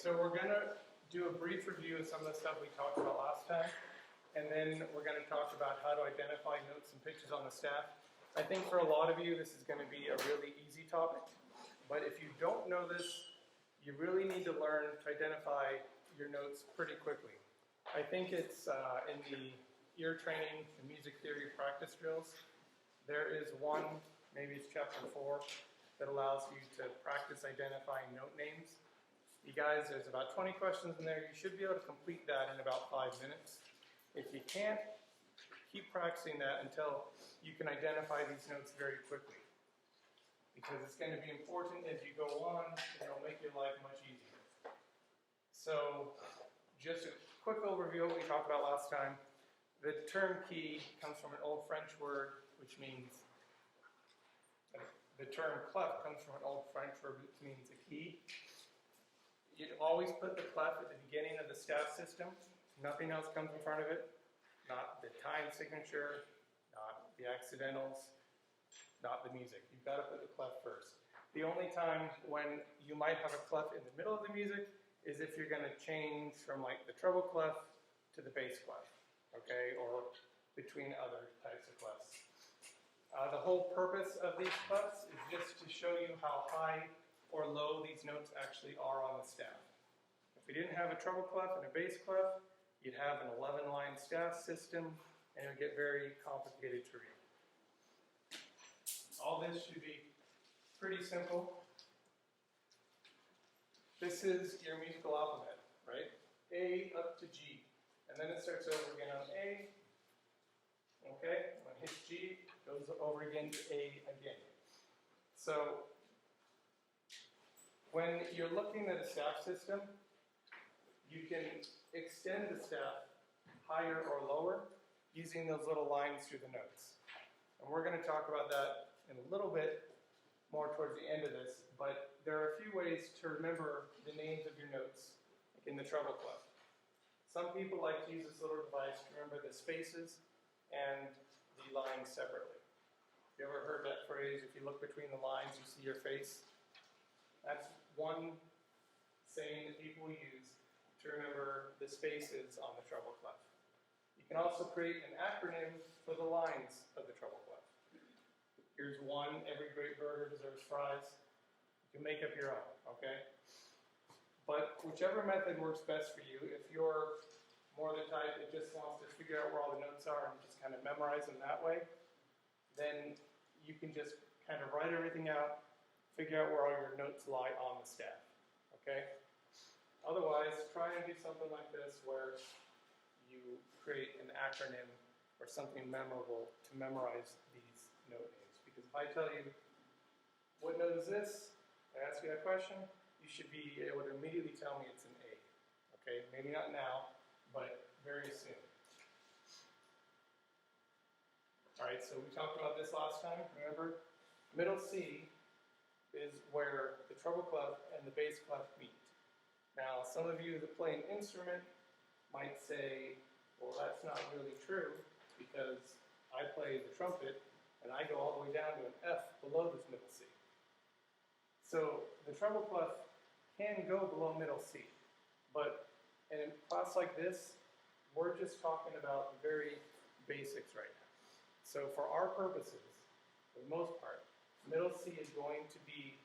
So we're going to do a brief review of some of the stuff we talked about last time, and then we're going to talk about how to identify notes and pitches on the staff. I think for a lot of you this is going to be a really easy topic, but if you don't know this, you really need to learn to identify your notes pretty quickly. I think it's in the ear training and music theory practice drills. There is one, maybe it's chapter 4, that allows you to practice identifying note names. You guys, there's about 20 questions in there. You should be able to complete that in about 5 minutes. If you can't, keep practicing that until you can identify these notes very quickly, because it's going to be important as you go on, and it'll make your life much easier. So, just a quick overview of what we talked about last time. The term key comes from an old French word, which means, the term clef comes from an old French word, which means a key. You'd always put the clef at the beginning of the staff system. Nothing else comes in front of it. Not the time signature, not the accidentals, not the music. You've got to put the clef first. The only time when you might have a clef in the middle of the music is if you're going to change from like the treble clef to the bass clef, okay, or between other types of clefs. The whole purpose of these clefs is just to show you how high or low these notes actually are on the staff. If we didn't have a treble clef and a bass clef, you'd have an 11-line staff system, and it would get very complicated to read. All this should be pretty simple. This is your musical alphabet, right? A up to G. And then it starts over again on A. Okay? When it hits G, it goes over again to A again. So, when you're looking at a staff system, you can extend the staff higher or lower using those little lines through the notes. And we're going to talk about that in a little bit more towards the end of this, but there are a few ways to remember the names of your notes in the treble clef. Some people like to use this little device to remember the spaces and the lines separately. You ever heard that phrase, if you look between the lines, you see your face? That's one saying that people use to remember the spaces on the treble clef. You can also create an acronym for the lines of the treble clef. Here's one: every great burger deserves fries. You can make up your own, okay? But whichever method works best for you, if you're more the type that just wants to figure out where all the notes are and just kind of memorize them that way, then you can just kind of write everything out, figure out where all your notes lie on the staff, okay? Otherwise, try and do something like this where you create an acronym or something memorable to memorize these note names. Because if I tell you, what note is this? I ask you that question, you should be able to immediately tell me it's an A, okay? Maybe not now, but very soon. All right, so we talked about this last time, remember? Middle C is where the treble clef and the bass clef meet. Now, some of you that play an instrument might say, well, that's not really true, because I play the trumpet, and I go all the way down to an F below this middle C. So, the treble clef can go below middle C, but in a class like this, we're just talking about the very basics right now. So, for our purposes, for the most part, middle C is going to be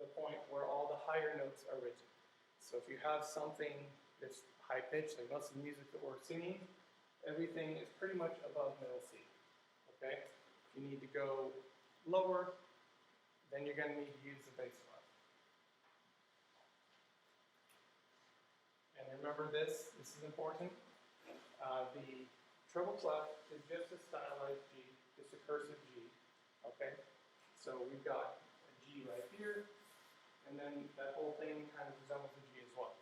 the point where all the higher notes are written. So if you have something that's high-pitched, like most of the music that we're singing, everything is pretty much above middle C, okay? If you need to go lower, then you're going to need to use the bass clef. And remember this is important. The treble clef is just a stylized G, just a cursive G, okay? So we've got a G right here, and then that whole thing kind of resembles a G as well.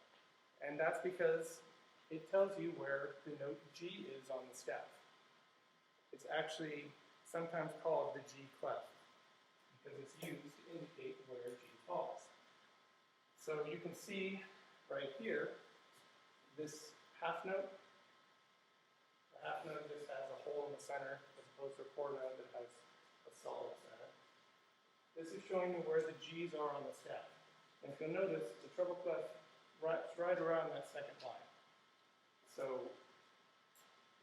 And that's because it tells you where the note G is on the staff. It's actually sometimes called the G clef, because it's used to indicate where G falls. So you can see right here, this half note. The half note just has a hole in the center, as opposed to a quarter note that has a solid center. This is showing you where the G's are on the staff. And if you'll notice, the treble clef right around that second line. So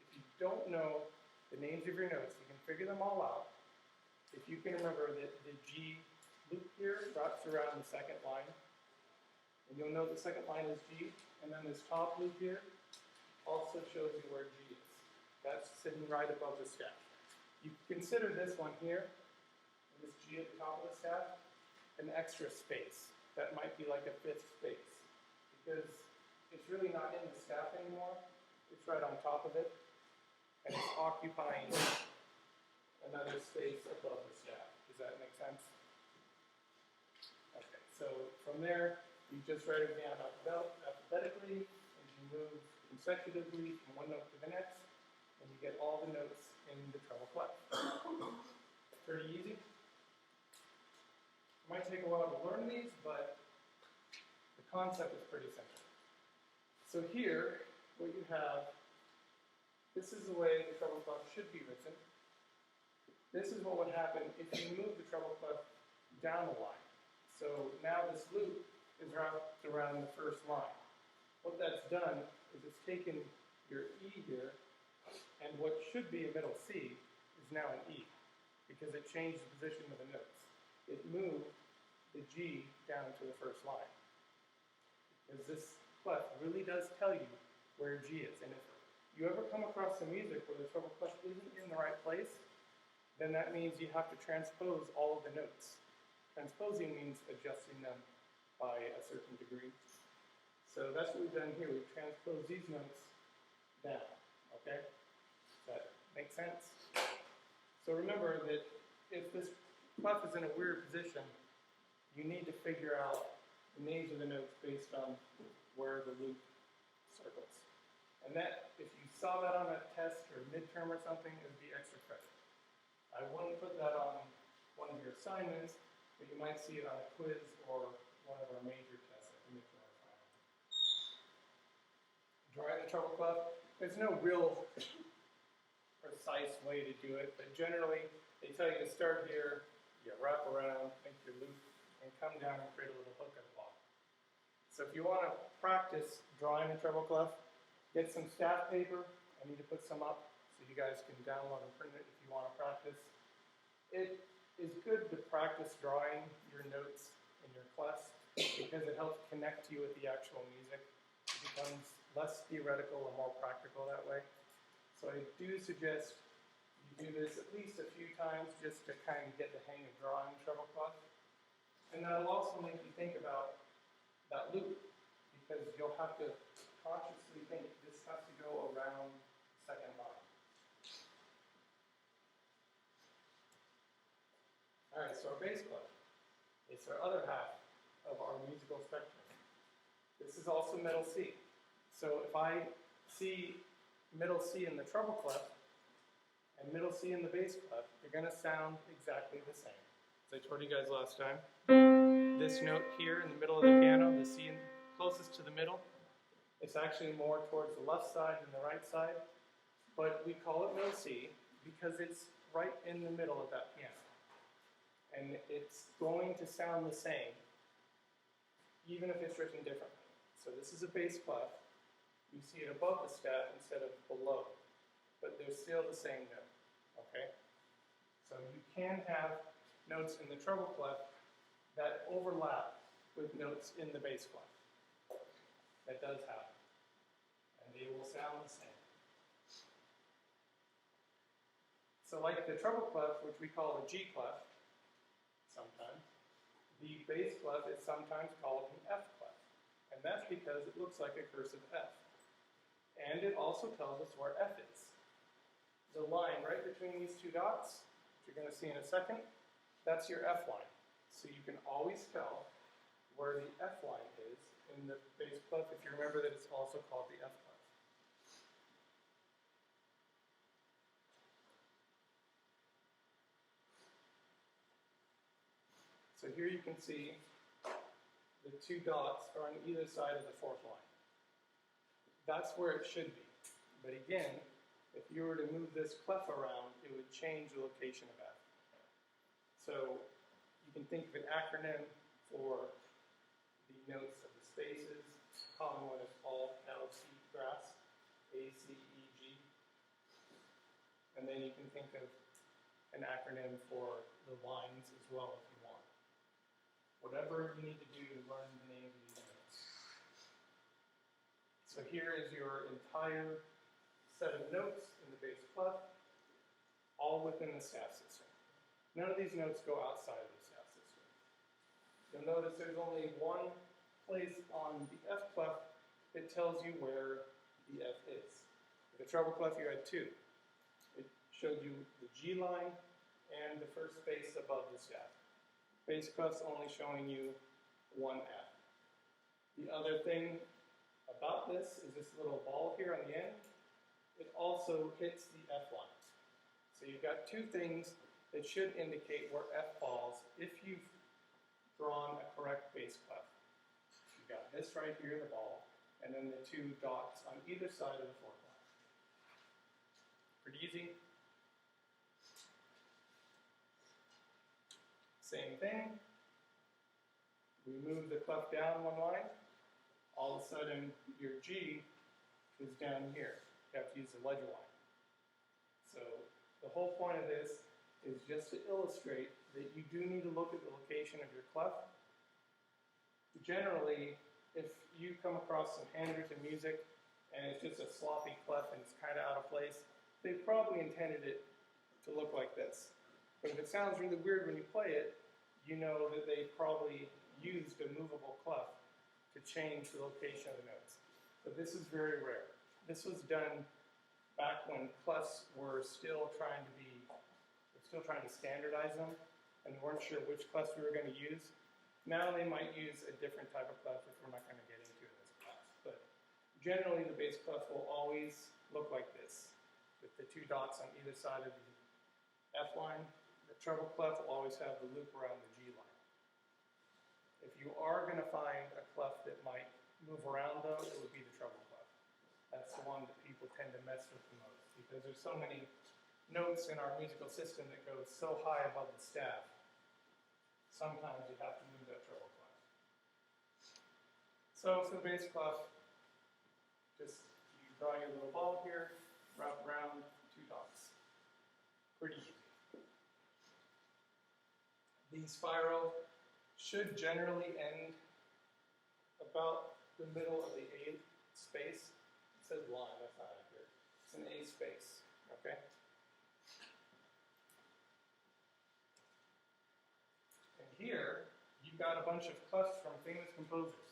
if you don't know the names of your notes, you can figure them all out. If you can remember that the G loop here wraps around the second line, and you'll know the second line is G, and then this top loop here also shows you where G is. That's sitting right above the staff. You consider this one here, this G at the top of the staff, an extra space. That might be like a fifth space, because it's really not in the staff anymore. It's right on top of it, and it's occupying another space above the staff. Does that make sense? Okay, so from there, you just write it down alphabetically, and you move consecutively from one note to the next, and you get all the notes in the treble clef. Pretty easy. It might take a while to learn these, but the concept is pretty simple. So here, what you have, this is the way the treble clef should be written. This is what would happen if you move the treble clef down the line. So now this loop is wrapped around the first line. What that's done is it's taken your E here, and what should be a middle C is now an E, because it changed the position of the notes. It moved the G down to the first line. Because this clef really does tell you where G is. And if you ever come across some music where the treble clef isn't in the right place, then that means you have to transpose all of the notes. Transposing means adjusting them by a certain degree. So that's what we've done here. We've transposed these notes down. Okay? Does that make sense? So remember that if this clef is in a weird position, you need to figure out the names of the notes based on where the loop circles. And that, if you saw that on a test or midterm or something, it would be extra credit. I wouldn't put that on one of your assignments, but you might see it on a quiz or one of our major tests like the midterm or final. Drawing the treble clef, there's no real precise way to do it, but generally they tell you to start here, you wrap around, make your loop, and come down and create a little hook at the bottom. So if you want to practice drawing a treble clef, get some staff paper. I need to put some up so you guys can download and print it if you want to practice. It is good to practice drawing your notes in your clefs because it helps connect you with the actual music. It becomes less theoretical and more practical that way. So I do suggest you do this at least a few times just to kind of get the hang of drawing treble clef. And that'll also make you think about that loop, because you'll have to consciously think this has to go around the second line. All right, so our bass clef. It's our other half of our musical spectrum. This is also middle C. So if I see middle C in the treble clef and middle C in the bass clef, they're going to sound exactly the same. As I told you guys last time, this note here in the middle of the piano, the C closest to the middle, it's actually more towards the left side than the right side, but we call it middle C because it's right in the middle of that piano. And it's going to sound the same, even if it's written differently. So this is a bass clef. You see it above the staff instead of below, but they're still the same note, okay? So you can have notes in the treble clef that overlap with notes in the bass clef. That does happen. And they will sound the same. So like the treble clef, which we call a G clef, sometimes, the bass clef is sometimes called an F clef. And that's because it looks like a cursive F. And it also tells us where F is. The line right between these two dots, which you're going to see in a second, that's your F line. So you can always tell where the F line is in the bass clef if you remember that it's also called the F clef. So here you can see the two dots are on either side of the fourth line. That's where it should be. But again, if you were to move this clef around, it would change the location of F. So you can think of an acronym for the notes of the spaces, common one is all L, C, grass, A, C, E, G. And then you can think of an acronym for the lines as well if you want. Whatever you need to do to learn the names of these notes. So here is your entire set of notes in the bass clef, all within the staff system. None of these notes go outside of the staff system. You'll notice there's only one place on the F clef that tells you where the F is. With the treble clef, you had two. It showed you the G line and the first space above the staff. Bass clef's only showing you one F. The other thing about this is this little ball here on the end. It also hits the F lines. So you've got two things that should indicate where F falls if you've drawn a correct bass clef. You've got this right here, the ball, and then the two dots on either side of the fourth line. Pretty easy. Same thing. We move the clef down one line. All of a sudden, your G is down here. You have to use the ledger line. So the whole point of this is just to illustrate that you do need to look at the location of your clef. Generally, if you come across some handwritten music and it's just a sloppy clef and it's kind of out of place, they probably intended it to look like this. But if it sounds really weird when you play it, you know that they probably used a movable clef to change the location of the notes. But this is very rare. This was done back when clefs were still trying to standardize them, and weren't sure which clefs we were going to use. Now they might use a different type of clef, which we're not going to get into in this class. But generally, the bass clef will always look like this, with the two dots on either side of the F line. The treble clef will always have the loop around the G line. If you are going to find a clef that might move around, though, it would be the treble clef. That's the one that people tend to mess with the most, because there's so many notes in our musical system that go so high above the staff. Sometimes you have to move that treble clef. So for the bass clef, just you draw your little ball here, wrap around, two dots. Pretty easy. The spiral should generally end about the middle of the A space. It says line, that's not accurate. It's an A space, okay? And here, you've got a bunch of clefs from famous composers.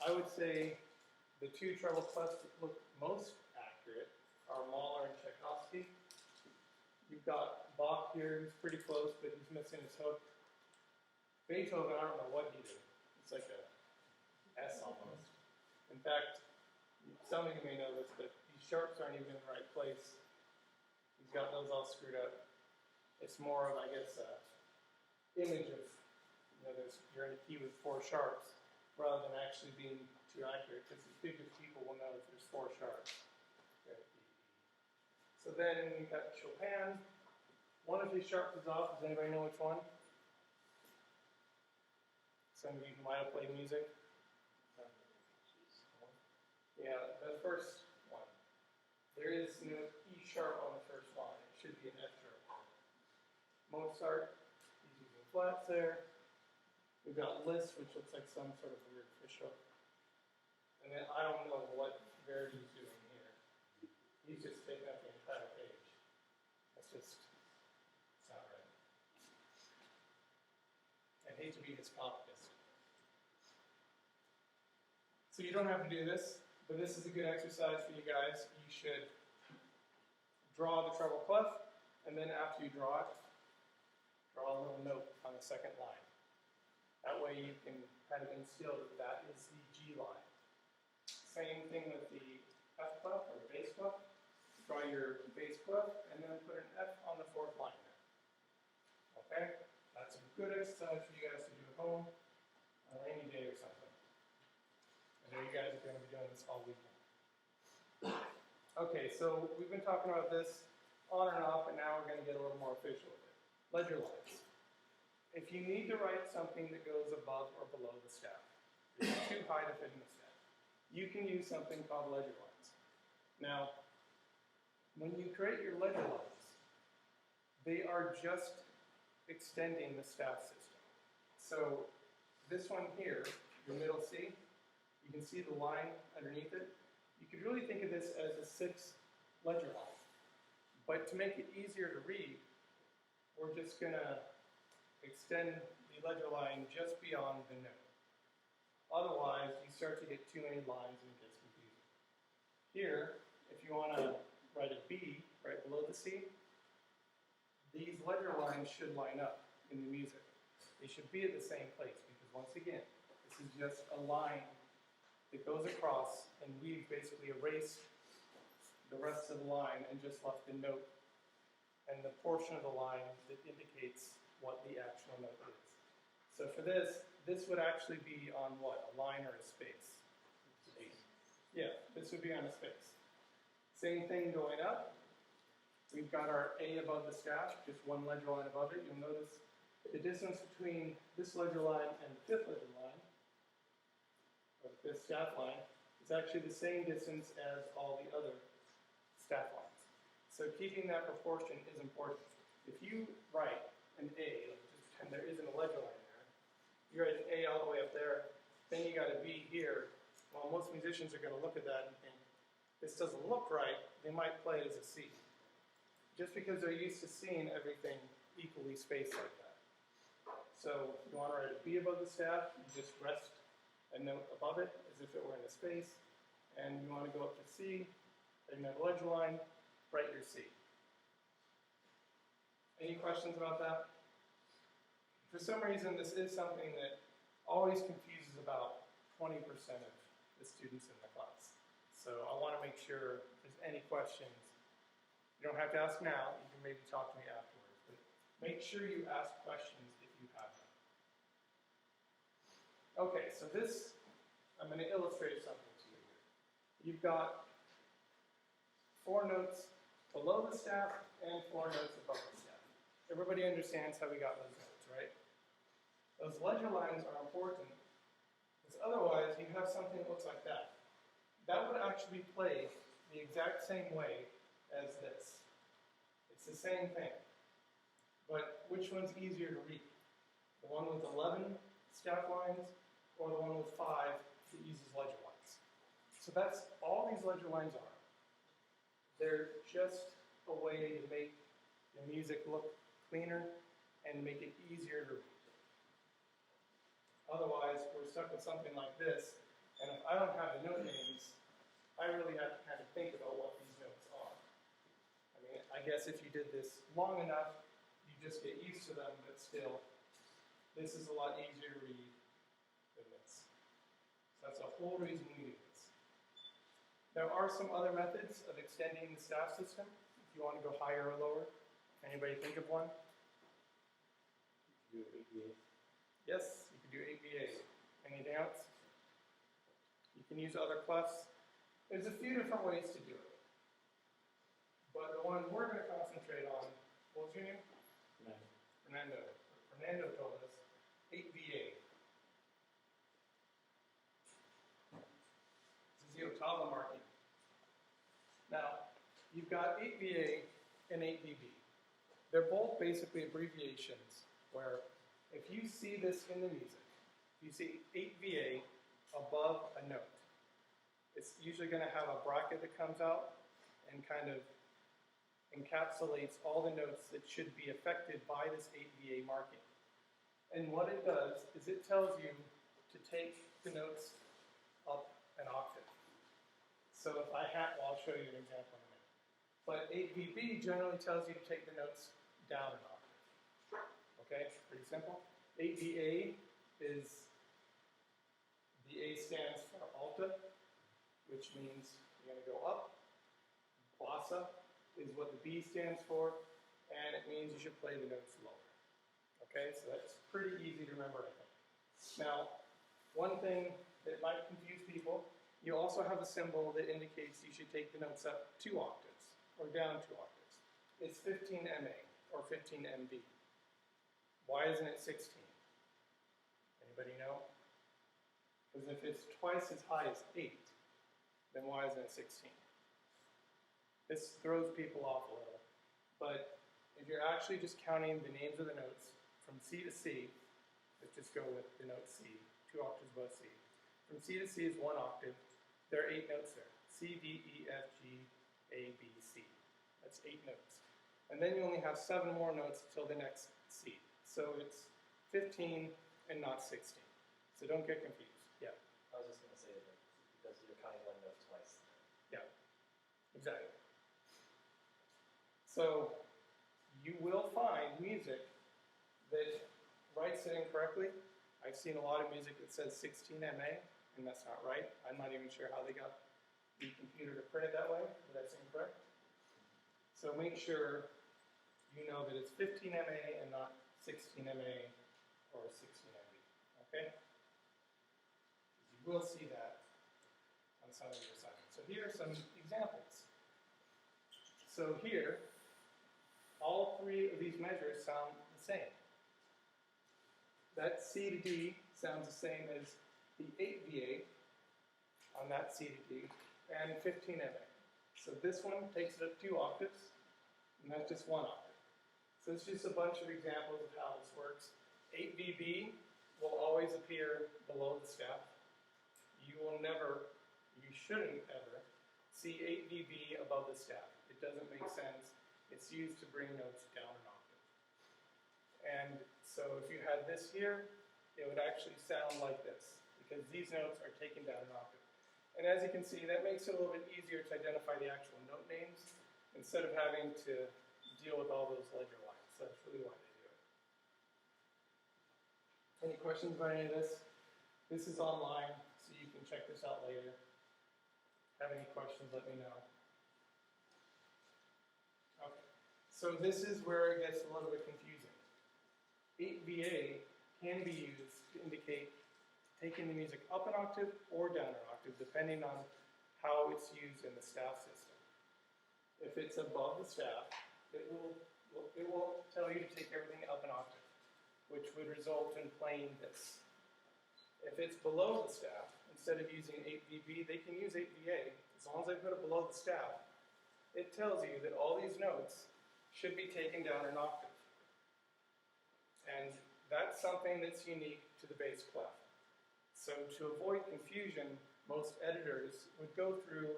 I would say the two treble clefs that look most accurate are Mahler and Tchaikovsky. You've got Bach here, who's pretty close, but he's missing his hook. Beethoven, I don't know what he did. It's like a S almost. In fact, some of you may know this, but these sharps aren't even in the right place. He's got those all screwed up. It's more of, I guess, an image of, you're in a key with four sharps, rather than actually being too accurate, because the biggest people will know if there's four sharps. So then you've got Chopin. One of his sharps is off. Does anybody know which one? Some of you who might have played music. Yeah, the first one. There is no E sharp on the first line. It should be an F sharp. Mozart, he's using flats there. We've got Liszt, which looks like some sort of weird fish hook. And then I don't know what Verdi's doing here. He's just taking up the entire page. That's just, it's not right. I hate to be his copyist. So you don't have to do this, but this is a good exercise for you guys. You should draw the treble clef, and then after you draw it, draw a little note on the second line. That way you can kind of instill that that is the G line. Same thing with the F clef or bass clef. Draw your bass clef and then put an F on the fourth line there. Okay? That's a good exercise for you guys to do at home on a rainy day or something. I know you guys are going to be doing this all weekend. Okay, so we've been talking about this on and off, and now we're going to get a little more official with it. Ledger lines. If you need to write something that goes above or below the staff, it's too high to fit in the staff. you can use something called ledger lines. Now, when you create your ledger lines, they are just extending the staff system. So this one here, your middle C, you can see the line underneath it. You could really think of this as a 6 ledger line. But to make it easier to read, we're just going to extend the ledger line just beyond the note. Otherwise, you start to get too many lines and it gets confusing. Here, if you want to write a B right below the C, these ledger lines should line up in the music. They should be at the same place because once again, this is just a line that goes across and we've basically erased the rest of the line and just left the note and the portion of the line that indicates what the actual note is. So for this would actually be on what? A line or a space? Space. Yeah, this would be on a space. Same thing going up. We've got our A above the staff, just one ledger line above it. You'll notice the distance between this ledger line and the 5th ledger line, or the 5th staff line, is actually the same distance as all the other staff lines. So keeping that proportion is important. If you write an A, like just pretend there isn't a ledger line there, you write an A all the way up there, then you got a B here. Well, most musicians are going to look at that and think, this doesn't look right, they might play it as a C. Just because they're used to seeing everything equally spaced like that. So if you want to write a B above the staff, you just rest a note above it as if it were in a space. And you want to go up to C, write another ledger line, write your C. Any questions about that? For some reason, this is something that always confuses about 20% of the students in the class. So I want to make sure if there's any questions, you don't have to ask now, you can maybe talk to me afterwards, but make sure you ask questions if you have them. Okay, so this, I'm going to illustrate something to you here. You've got 4 notes below the staff and 4 notes above the staff. Everybody understands how we got those notes, right? Those ledger lines are important, because otherwise you have something that looks like that. That would actually play the exact same way as this. It's the same thing. But which one's easier to read? The one with 11 staff lines or the one with 5 that uses ledger lines? So that's all these ledger lines are. They're just a way to make the music look cleaner and make it easier to read. Otherwise, we're stuck with something like this, and if I don't have the note names, I really have to kind of think about what these notes are. I mean, I guess if you did this long enough, you just get used to them, but still, this is a lot easier to read than this. So that's the whole reason we do this. There are some other methods of extending the staff system, if you want to go higher or lower. Anybody think of one? Do ABA. Yes, you can do ABA. Anything else? You can use other clefs. There's a few different ways to do it. But the one we're going to concentrate on, what was your name? Fernando. Fernando told us 8VA. This is the ottava marking. Now, you've got 8VA and 8VB. They're both basically abbreviations where if you see this in the music, if you see 8VA above a note, it's usually going to have a bracket that comes out and kind of encapsulates all the notes that should be affected by this 8VA marking. And what it does is it tells you to take the notes up an octave. So if I have, well, I'll show you an example in a minute. But 8VB generally tells you to take the notes down an octave. Okay, pretty simple. 8VA is, the A stands for alta, which means you're going to go up. Bassa is what the B stands for, and it means you should play the notes lower. Okay, so that's pretty easy to remember, I think. Now, one thing that might confuse people, you also have a symbol that indicates you should take the notes up 2 octaves, or down 2 octaves. It's 15 MA, or 15 MB. Why isn't it 16? Anybody know? Because if it's twice as high as 8, then why isn't it 16? This throws people off a little, but if you're actually just counting the names of the notes from C to C, let's just go with the note C, 2 octaves above C. From C to C is 1 octave. There are 8 notes there. C, D, E, F, G, A, B, C. That's 8 notes. And then you only have 7 more notes till the next C. So it's 15 and not 16. So don't get confused. Yeah. I was just going to say that because you're counting one note twice. Yeah. Exactly. So you will find music that writes it incorrectly. I've seen a lot of music that says 16 MA, and that's not right. I'm not even sure how they got the computer to print it that way, but that's incorrect. So make sure you know that it's 15 MA and not 16 MA or 16 MB, okay? You will see that on some of your assignments. So here are some examples. So here, all 3 of these measures sound the same. That C to D sounds the same as the 8 VA on that C to D and 15 MA. So this one takes it up 2 octaves, and that's just 1 octave. So it's just a bunch of examples of how this works. 8 VB will always appear below the staff. You will never, you shouldn't ever, see 8 VB above the staff. It doesn't make sense. It's used to bring notes down an octave. And so if you had this here, it would actually sound like this, because these notes are taken down an octave. And as you can see, that makes it a little bit easier to identify the actual note names, instead of having to deal with all those ledger lines. So that's really why they do it. Any questions about any of this? This is online, so you can check this out later. Have any questions, let me know. Okay, so this is where it gets a little bit confusing. 8 VA can be used to indicate taking the music up an octave or down an octave, depending on how it's used in the staff system. If it's above the staff, it will tell you to take everything up an octave, which would result in playing this. If it's below the staff, instead of using 8 VB, they can use 8 VA. As long as they put it below the staff, it tells you that all these notes should be taken down an octave. And that's something that's unique to the bass clef. So to avoid confusion, most editors would go through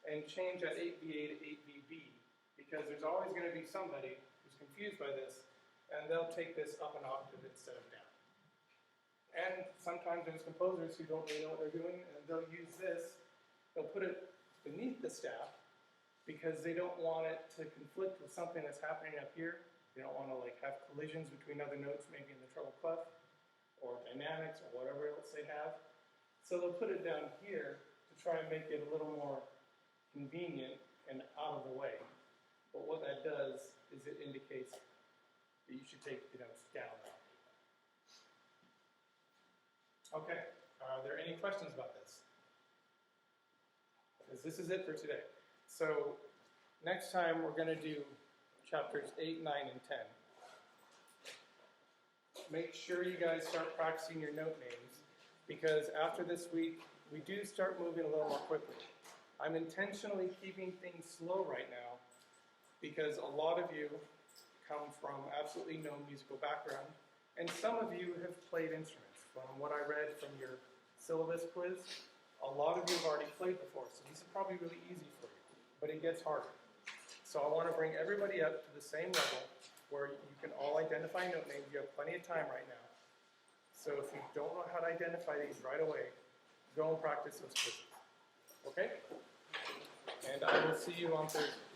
and change that 8 VA to 8 VB, because there's always going to be somebody who's confused by this, and they'll take this up an octave instead of down. And sometimes there's composers who don't really know what they're doing, and they'll use this, they'll put it beneath the staff, because they don't want it to conflict with something that's happening up here. They don't want to have collisions between other notes, maybe in the treble clef, or dynamics, or whatever else they have. So they'll put it down here to try and make it a little more convenient and out of the way. But what that does is it indicates that you should take the notes down. Okay, are there any questions about this? Because this is it for today. So next time we're going to do chapters 8, 9, and 10. Make sure you guys start practicing your note names, because after this week, we do start moving a little more quickly. I'm intentionally keeping things slow right now, because a lot of you come from absolutely no musical background, and some of you have played instruments. From what I read from your syllabus quiz, a lot of you have already played before, so these are probably really easy for you, but it gets harder. So I want to bring everybody up to the same level where you can all identify note names. You have plenty of time right now. So if you don't know how to identify these right away, go and practice those quizzes. Okay? And I will see you on Thursday.